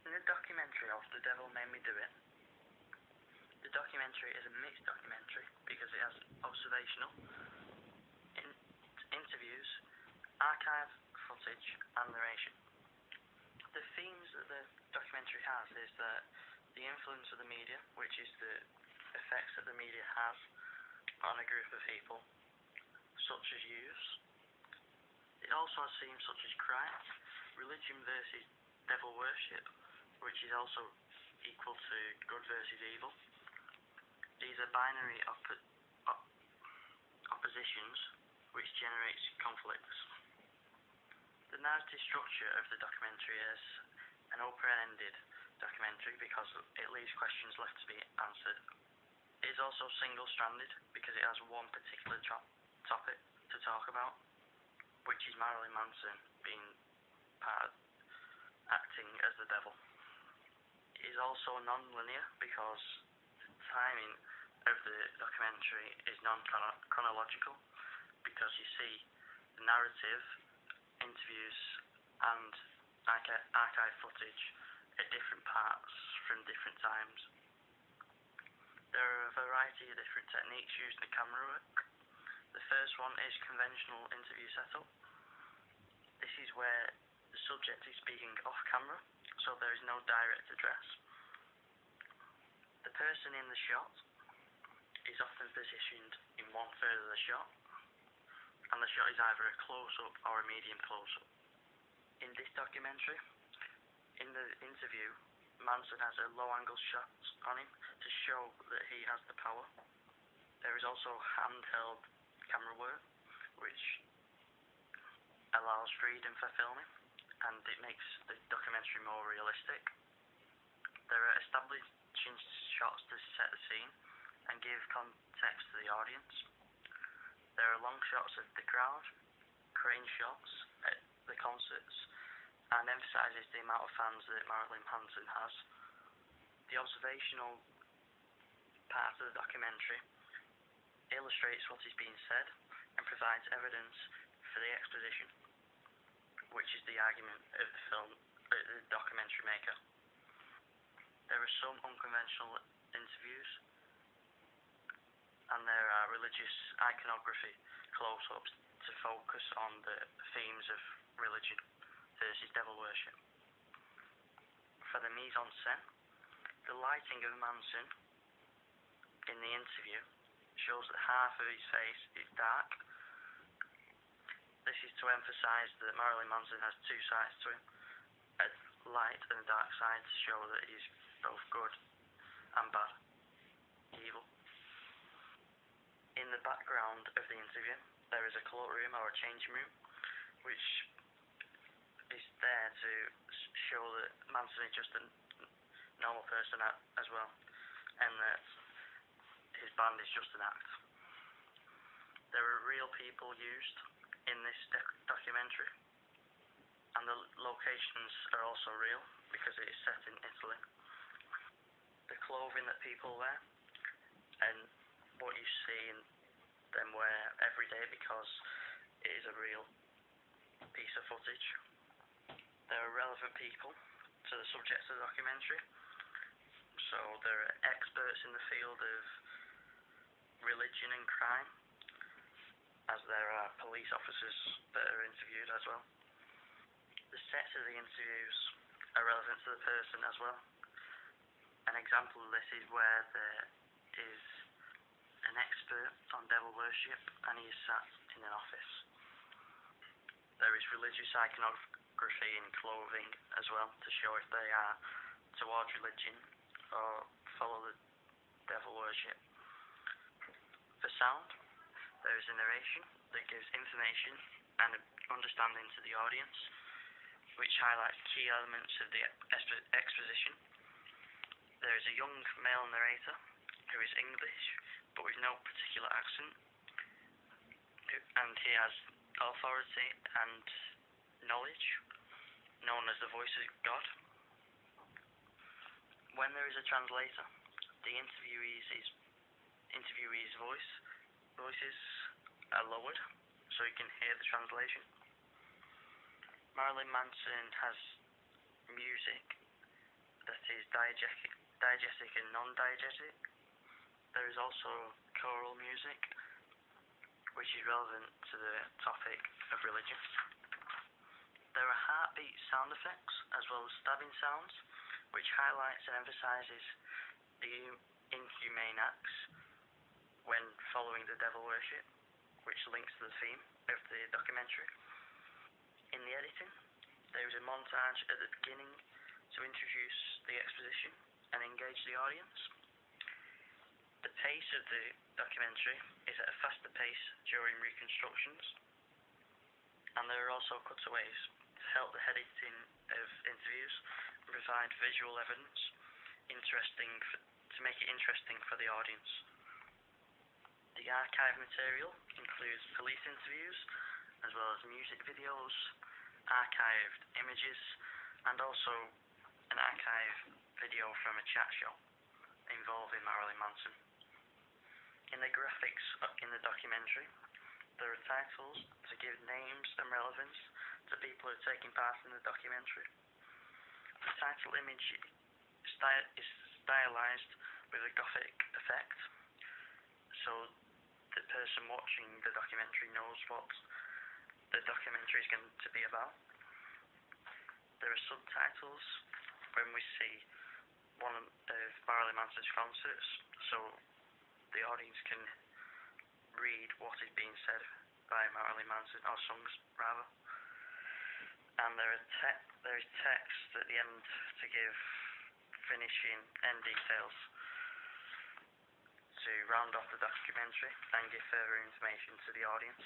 In the documentary of The Devil Made Me Do It, the documentary is a mixed documentary because it has observational, interviews, archive footage, and narration. The themes that the documentary has is that the influence of the media, which is the effects that the media has on a group of people, such as youths. It also has themes such as crime, religion versus devil worship, which is also equal to good versus evil. These are binary oppositions which generates conflicts. The narrative structure of the documentary is an open-ended documentary because it leaves questions left to be answered. It is also single-stranded because it has one particular topic to talk about, which is Marilyn Manson being part of acting as the devil. It is also non-linear because the timing of the documentary is non-chronological because you see the narrative, interviews and archive footage at different parts from different times. There are a variety of different techniques used in the camera work. The first one is conventional interview setup. This is where the subject is speaking off camera, so there is no direct address. The person in the shot is often positioned in one third of the shot, and the shot is either a close-up or a medium close-up. In this documentary, in the interview, Manson has a low-angle shot on him to show that he has the power. There is also handheld camera work, which allows freedom for filming, and it makes the documentary more realistic. There are establishing shots to set the scene and give context to the audience. There are long shots of the crowd, crane shots at the concerts, and emphasises the amount of fans that Marilyn Manson has. The observational part of the documentary illustrates what is being said and provides evidence for the exposition, which is the argument of the documentary maker. There are some unconventional interviews, and there are religious iconography close-ups to focus on the themes of religion versus devil worship. For the mise-en-scène, the lighting of Manson in the interview shows that half of his face is dark. This is to emphasise that Marilyn Manson has two sides to him, a light and a dark side, to show that he's both good and bad, evil. In the background of the interview, there is a cloakroom or a changing room, which is there to show that Manson is just a normal person as well, and that his band is just an act. There are real people used in this documentary, and the locations are also real because it is set in Italy. The clothing that people wear and what you see them wear every day because it is a real piece of footage. There are relevant people to the subject of the documentary, so there are experts in the field of religion and crime, as there are police officers that are interviewed as well. The sets of the interviews are relevant to the person as well. An example of this is where there is an expert on devil worship and he is sat in an office. There is religious iconography in clothing as well to show if they are towards religion or follow the devil worship. For sound, there is a narration that gives information and understanding to the audience, which highlights key elements of the exposition. There is a young male narrator who is English, but with no particular accent, and he has authority and knowledge, known as the voice of God. When there is a translator, the interviewee's voices are lowered so you can hear the translation. Marilyn Manson has music that is diegetic and non-diegetic. There is also choral music, which is relevant to the topic of religion. There are heartbeat sound effects as well as stabbing sounds, which highlights and emphasizes the inhumane acts when following the devil worship, which links to the theme of the documentary. In the editing, there is a montage at the beginning to introduce the exposition and engage the audience. The pace of the documentary is at a faster pace during reconstructions, and there are also cutaways to help the editing of interviews and provide visual evidence to make it interesting for the audience. The archive material includes police interviews as well as music videos, archived images, and also an archive video from a chat show involving Marilyn Manson. In the graphics in the documentary, there are titles to give names and relevance to people who are taking part in the documentary. The title image is stylized with a gothic effect, so the person watching the documentary knows what the documentary is going to be about. There are subtitles when we see one of Marilyn Manson's concerts, so the audience can read what is being said by Marilyn Manson, or songs rather. And there is text at the end to give finishing end details to round off the documentary and give further information to the audience.